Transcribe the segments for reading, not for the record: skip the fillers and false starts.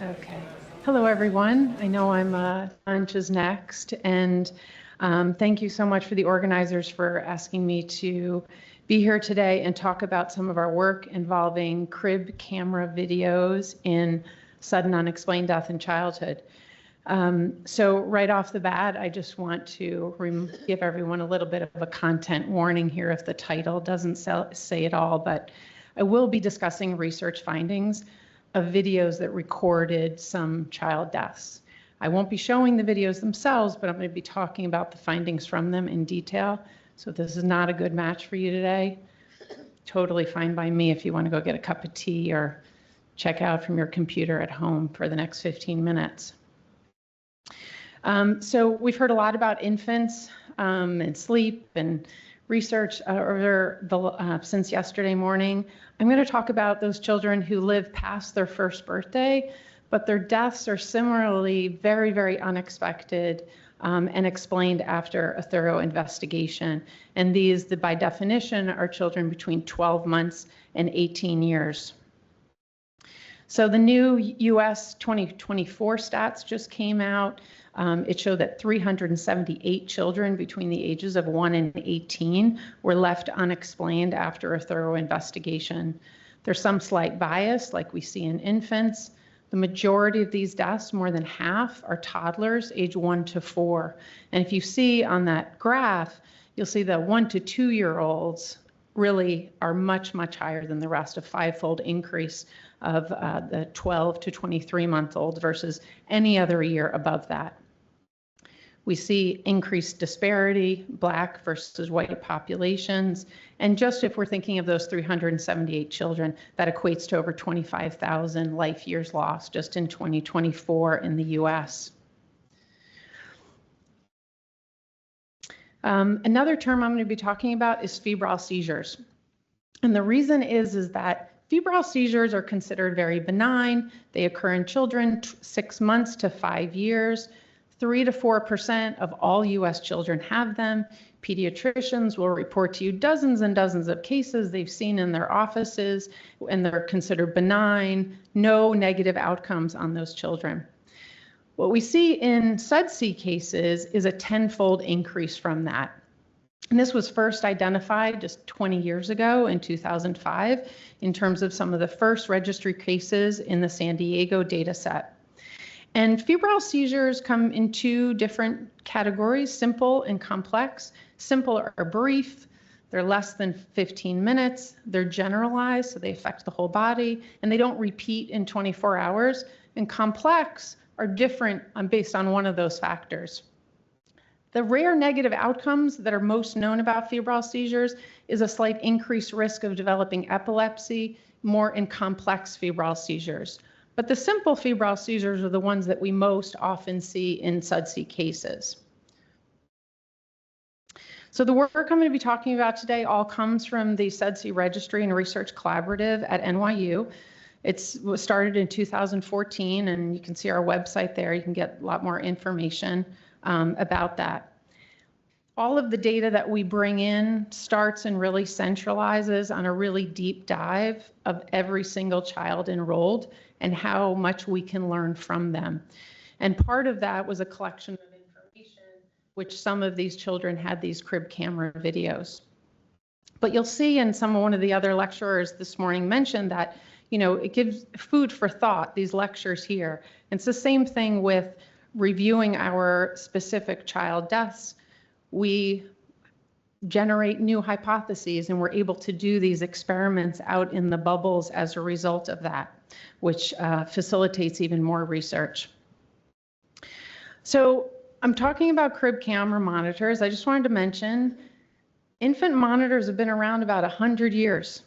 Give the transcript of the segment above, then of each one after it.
Okay. Hello, everyone. I know I'm lunch is next, and thank you so much for the organizers for asking me to be here today and talk about some of our work involving crib camera videos in sudden unexplained death in childhood. So right off the bat, I just want to give everyone a little bit of a content warning here if the title doesn't say it all, but I will be discussing research findings of videos that recorded some child deaths. I won't be showing the videos themselves, but I'm going to be talking about the findings from them in detail. So if this is not a good match for you today, totally fine by me if you want to go get a cup of tea or check out from your computer at home for the next 15 minutes. So we've heard a lot about infants and sleep and research since yesterday morning. I'm going to talk about those children who live past their first birthday, but their deaths are similarly very, very unexpected and explained after a thorough investigation. And these, by definition, are children between 12 months and 18 years. So the new US 2024 stats just came out. It showed that 378 children between the ages of 1 and 18 were left unexplained after a thorough investigation. There's some slight bias, like we see in infants. The majority of these deaths, more than half, are toddlers age 1 to 4. And if you see on that graph, you'll see that 1 to 2-year-olds really are much, much higher than the rest, a 5-fold increase of the 12 to 23-month-olds versus any other year above that. We see increased disparity, Black versus white populations. And just if we're thinking of those 378 children, that equates to over 25,000 life years lost just in 2024 in the US. Another term I'm going to be talking about is febrile seizures. And the reason is that febrile seizures are considered very benign. They occur in children 6 months to 5 years. 3 to 4% of all US children have them. Pediatricians will report to you dozens and dozens of cases they've seen in their offices, and they're considered benign, no negative outcomes on those children. What we see in SUDC cases is a 10-fold increase from that. And this was first identified just 20 years ago in 2005 in terms of some of the first registry cases in the San Diego data set. And febrile seizures come in 2 different categories, simple and complex. Simple are brief, they're less than 15 minutes, they're generalized, so they affect the whole body, and they don't repeat in 24 hours. And complex are different based on one of those factors. The rare negative outcomes that are most known about febrile seizures is a slight increased risk of developing epilepsy, more in complex febrile seizures. But the simple febrile seizures are the ones that we most often see in SUDC cases. So the work I'm going to be talking about today all comes from the SUDC Registry and Research Collaborative at NYU. It was started in 2014, and you can see our website there. You can get a lot more information about that. All of the data that we bring in starts and really centralizes on a really deep dive of every single child enrolled and how much we can learn from them. And part of that was a collection of information, which some of these children had these crib camera videos. But you'll see, and one of the other lecturers this morning mentioned that, it gives food for thought, these lectures here. And it's the same thing with reviewing our specific child deaths. We generate new hypotheses, and we're able to do these experiments out in the bubbles as a result of that, which facilitates even more research. So I'm talking about crib camera monitors. I just wanted to mention infant monitors have been around about 100 years.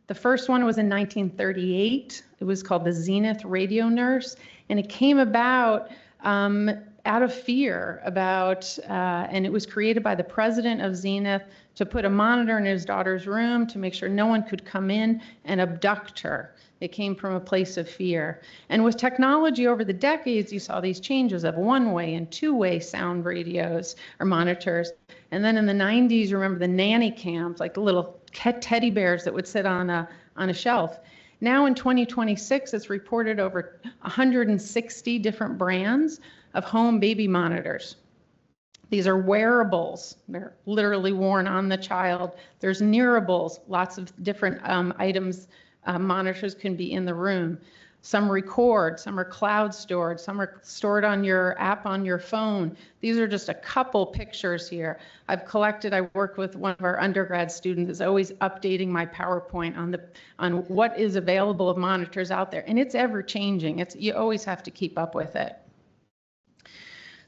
The first one was in 1938. It was called the Zenith Radio Nurse, and it came about out of fear and it was created by the president of Zenith to put a monitor in his daughter's room to make sure no one could come in and abduct her. It came from a place of fear. And with technology over the decades, you saw these changes of one-way and two-way sound radios or monitors. And then in the 90s, remember the nanny cams, like the little teddy bears that would sit on a shelf. Now in 2026, it's reported over 160 different brands of home baby monitors. These are wearables. They're literally worn on the child. There's nearables, lots of different items, monitors can be in the room. Some record, some are cloud stored, some are stored on your app on your phone. These are just a couple pictures here. I work with one of our undergrad students who's always updating my PowerPoint on what is available of monitors out there. And it's ever changing. You always have to keep up with it.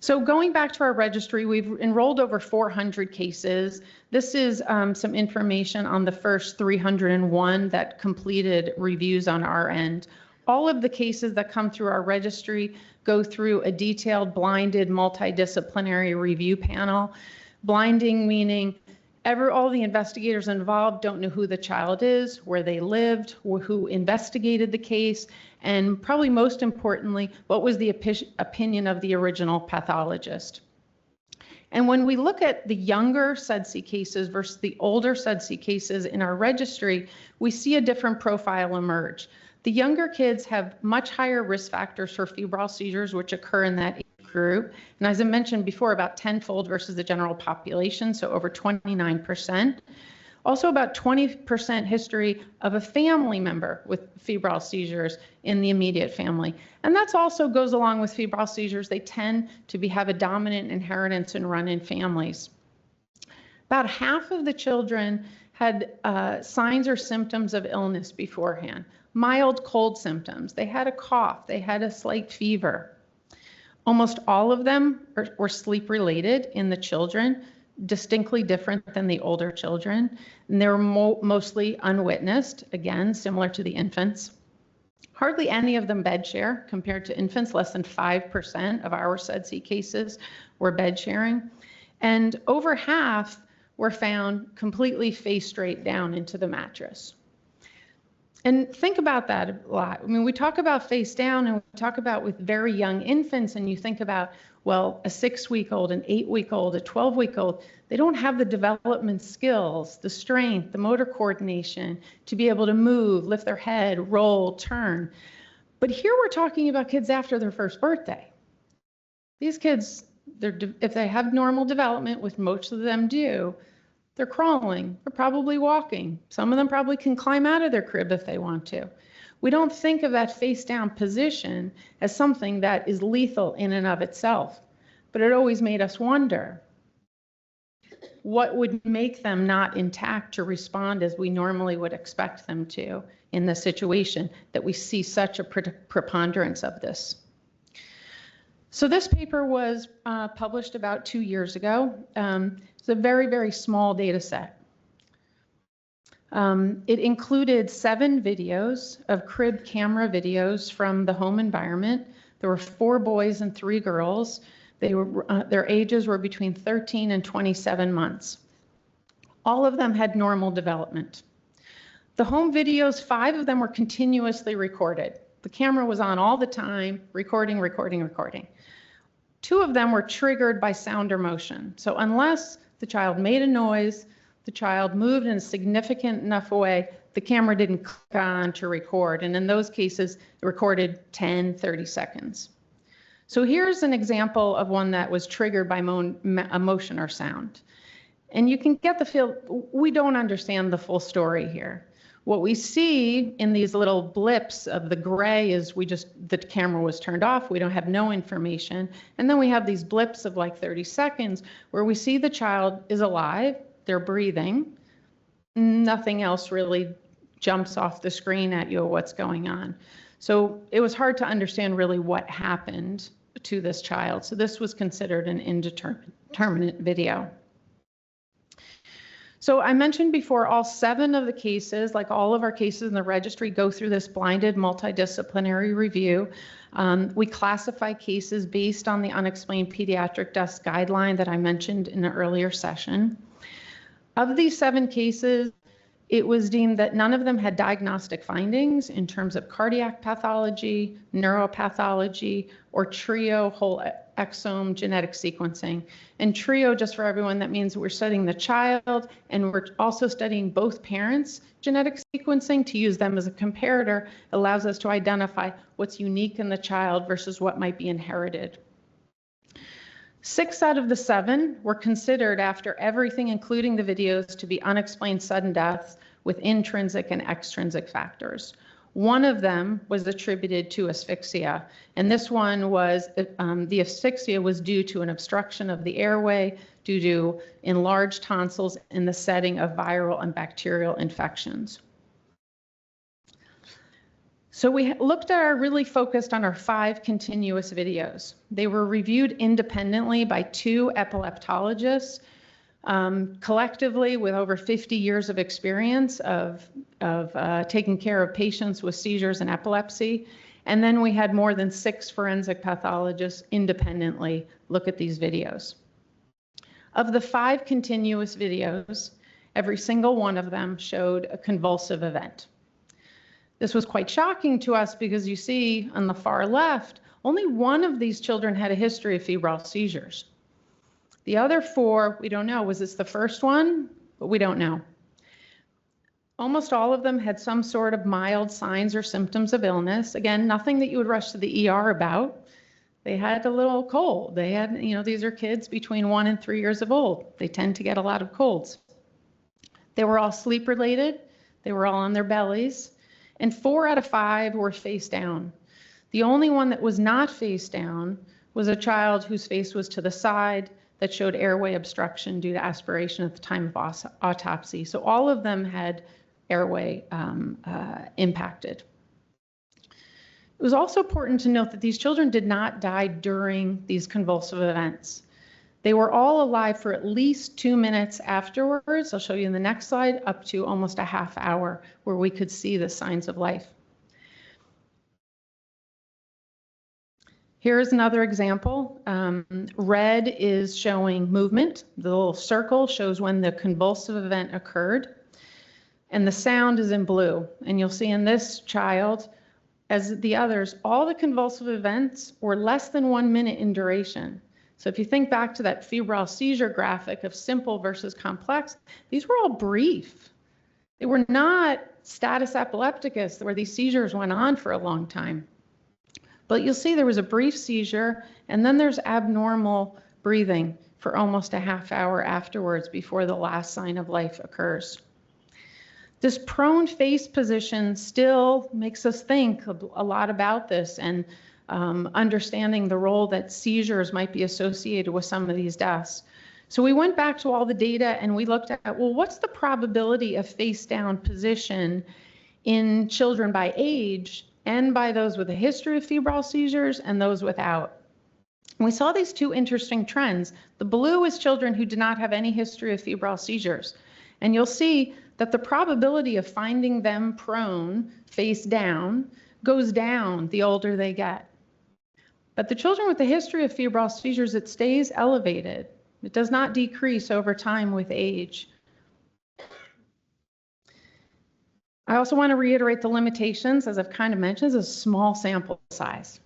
So going back to our registry, we've enrolled over 400 cases. This is some information on the first 301 that completed reviews on our end. All of the cases that come through our registry go through a detailed blinded multidisciplinary review panel. Blinding meaning all the investigators involved don't know who the child is, where they lived, who investigated the case, and probably most importantly, what was the opinion of the original pathologist. And when we look at the younger SUDC cases versus the older SUDC cases in our registry, we see a different profile emerge. The younger kids have much higher risk factors for febrile seizures, which occur in that age group. And as I mentioned before, about tenfold versus the general population, so over 29%. Also about 20% history of a family member with febrile seizures in the immediate family. And that also goes along with febrile seizures. They tend to have a dominant inheritance and run in families. About half of the children had signs or symptoms of illness beforehand. Mild cold symptoms. They had a cough. They had a slight fever. Almost all of them were sleep related in the children, distinctly different than the older children. And they were mostly unwitnessed, again, similar to the infants. Hardly any of them bed share compared to infants. Less than 5% of our SUDC cases were bed sharing. And over half were found completely face straight down into the mattress. And think about that a lot. I mean, we talk about face down and we talk about with very young infants, and you think about, well, a 6-week-old, an 8-week-old, a 12-week-old, they don't have the development skills, the strength, the motor coordination to be able to move, lift their head, roll, turn. But here we're talking about kids after their first birthday. These kids, if they have normal development, which most of them do, they're crawling, they're probably walking. Some of them probably can climb out of their crib if they want to. We don't think of that face down position as something that is lethal in and of itself, but it always made us wonder, what would make them not intact to respond as we normally would expect them to in the situation that we see such a preponderance of this. So this paper was published about 2 years ago. It's a very, very small data set. It included 7 videos of crib camera videos from the home environment. There were 4 boys and 3 girls. Their ages were between 13 and 27 months. All of them had normal development. The home videos, 5 of them were continuously recorded. The camera was on all the time, recording, recording, recording. 2 of them were triggered by sound or motion. So unless the child made a noise, the child moved in a significant enough way, the camera didn't click on to record. And in those cases, it recorded 10, 30 seconds. So here's an example of one that was triggered by a motion or sound. And you can get the feel, we don't understand the full story here. What we see in these little blips of the gray is the camera was turned off, we don't have no information. And then we have these blips of like 30 seconds where we see the child is alive, they're breathing, nothing else really jumps off the screen at you, what's going on. So it was hard to understand really what happened to this child. So this was considered an indeterminate video. So I mentioned before, all 7 of the cases, like all of our cases in the registry, go through this blinded multidisciplinary review. We classify cases based on the unexplained pediatric deaths guideline that I mentioned in an earlier session. Of these 7 cases, it was deemed that none of them had diagnostic findings in terms of cardiac pathology, neuropathology, or trio whole exome genetic sequencing. And TRIO, just for everyone, that means we're studying the child and we're also studying both parents' genetic sequencing to use them as a comparator. Allows us to identify what's unique in the child versus what might be inherited. 6 out of the 7 were considered after everything, including the videos, to be unexplained sudden deaths with intrinsic and extrinsic factors. One of them was attributed to asphyxia, and this one was, the asphyxia was due to an obstruction of the airway due to enlarged tonsils in the setting of viral and bacterial infections. So we really focused on our 5 continuous videos. They were reviewed independently by 2 epileptologists, collectively with over 50 years of experience of taking care of patients with seizures and epilepsy. And then we had more than 6 forensic pathologists independently look at these videos. Of the 5 continuous videos, every single one of them showed a convulsive event. This was quite shocking to us because you see on the far left, only one of these children had a history of febrile seizures. The other 4, we don't know. Was this the first one? But we don't know. Almost all of them had some sort of mild signs or symptoms of illness. Again, nothing that you would rush to the ER about. They had a little cold. They had, these are kids between 1 and 3 years of old. They tend to get a lot of colds. They were all sleep related. They were all on their bellies. And 4 out of 5 were face down. The only one that was not face down was a child whose face was to the side that showed airway obstruction due to aspiration at the time of autopsy. So all of them had airway impacted. It was also important to note that these children did not die during these convulsive events. They were all alive for at least 2 minutes afterwards. I'll show you in the next slide, up to almost a half hour where we could see the signs of life. Here's another example. Red is showing movement. The little circle shows when the convulsive event occurred. And the sound is in blue. And you'll see in this child, as the others, all the convulsive events were less than 1 minute in duration. So if you think back to that febrile seizure graphic of simple versus complex, these were all brief. They were not status epilepticus where these seizures went on for a long time. But you'll see there was a brief seizure and then there's abnormal breathing for almost a half hour afterwards before the last sign of life occurs. This prone face position still makes us think a lot about this and understanding the role that seizures might be associated with some of these deaths. So we went back to all the data and we looked at, well, what's the probability of face down position in children by age and by those with a history of febrile seizures and those without? And we saw these 2 interesting trends. The blue is children who did not have any history of febrile seizures. And you'll see that the probability of finding them prone, face down, goes down the older they get. But the children with the history of febrile seizures, it stays elevated. It does not decrease over time with age. I also want to reiterate the limitations, as I've kind of mentioned, is a small sample size.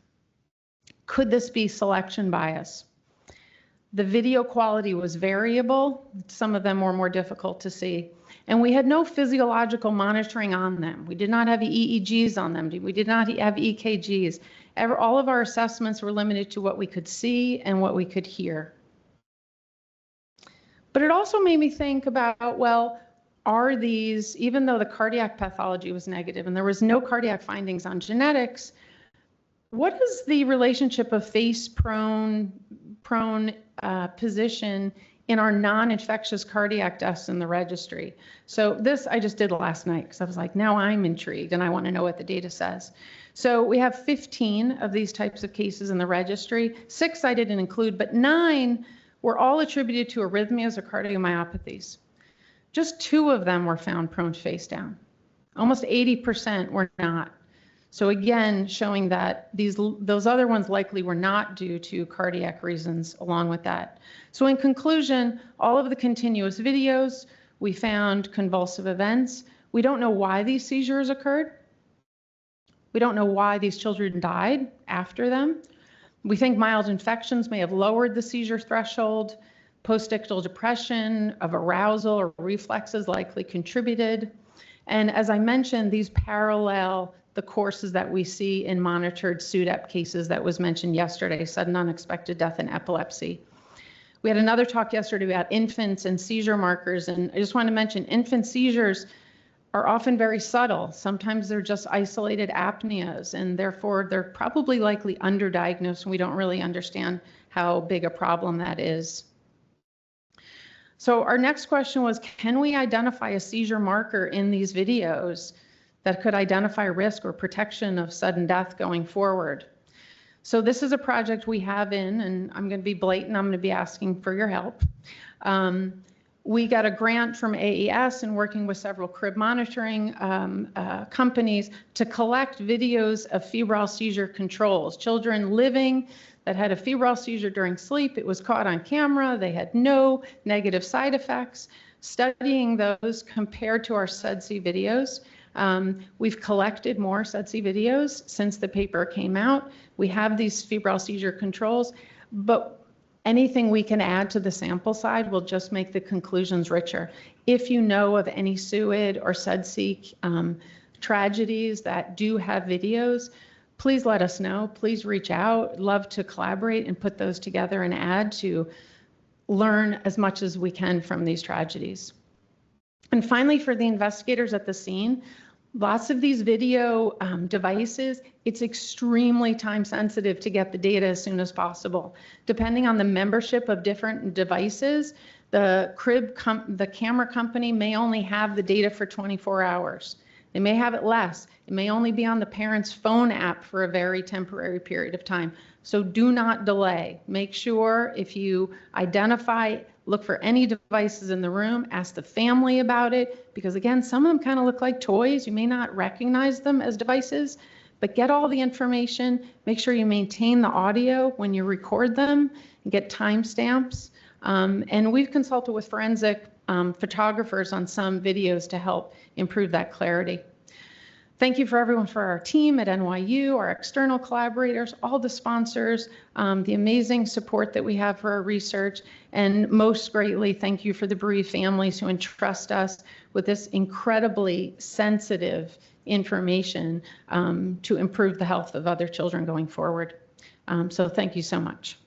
Could this be selection bias? The video quality was variable. Some of them were more difficult to see. And we had no physiological monitoring on them. We did not have EEGs on them. We did not have EKGs. All of our assessments were limited to what we could see and what we could hear. But it also made me think about, well, are these, even though the cardiac pathology was negative and there was no cardiac findings on genetics, what is the relationship of face prone position in our non-infectious cardiac deaths in the registry? So this I just did last night because I was like, now I'm intrigued and I want to know what the data says. So we have 15 of these types of cases in the registry. 6 I didn't include, but 9 were all attributed to arrhythmias or cardiomyopathies. Just 2 of them were found prone face down. Almost 80% were not. So again, showing that those other ones likely were not due to cardiac reasons along with that. So in conclusion, all of the continuous videos, we found convulsive events. We don't know why these seizures occurred. We don't know why these children died after them. We think mild infections may have lowered the seizure threshold. Postictal depression of arousal or reflexes likely contributed. And as I mentioned, these parallel the courses that we see in monitored SUDC cases that was mentioned yesterday, sudden unexpected death and epilepsy. We had another talk yesterday about infants and seizure markers, and I just want to mention infant seizures are often very subtle. Sometimes they're just isolated apneas, and therefore they're probably likely underdiagnosed, and we don't really understand how big a problem that is. So our next question was, can we identify a seizure marker in these videos that could identify risk or protection of sudden death going forward? So this is a project we have and I'm going to be blatant, I'm going to be asking for your help. We got a grant from AES and working with several crib monitoring companies to collect videos of febrile seizure controls. Children living that had a febrile seizure during sleep, it was caught on camera, they had no negative side effects. Studying those compared to our SUDC videos, we've collected more SUDC videos since the paper came out. We have these febrile seizure controls, but anything we can add to the sample side will just make the conclusions richer. If you know of any SUID or SUDC tragedies that do have videos, please let us know. Please reach out. Love to collaborate and put those together and add to learn as much as we can from these tragedies. And finally, for the investigators at the scene, lots of these video devices, it's extremely time sensitive to get the data as soon as possible. Depending on the membership of different devices, the camera company may only have the data for 24 hours. They may have it less. It may only be on the parent's phone app for a very temporary period of time. So do not delay. Make sure if you identify, look for any devices in the room, ask the family about it, because again, some of them kind of look like toys. You may not recognize them as devices, but get all the information. Make sure you maintain the audio when you record them and get timestamps. And we've consulted with forensic photographers on some videos to help improve that clarity. Thank you for everyone, for our team at NYU, our external collaborators, all the sponsors, the amazing support that we have for our research, and most greatly, thank you for the bereaved families who entrust us with this incredibly sensitive information to improve the health of other children going forward. So thank you so much.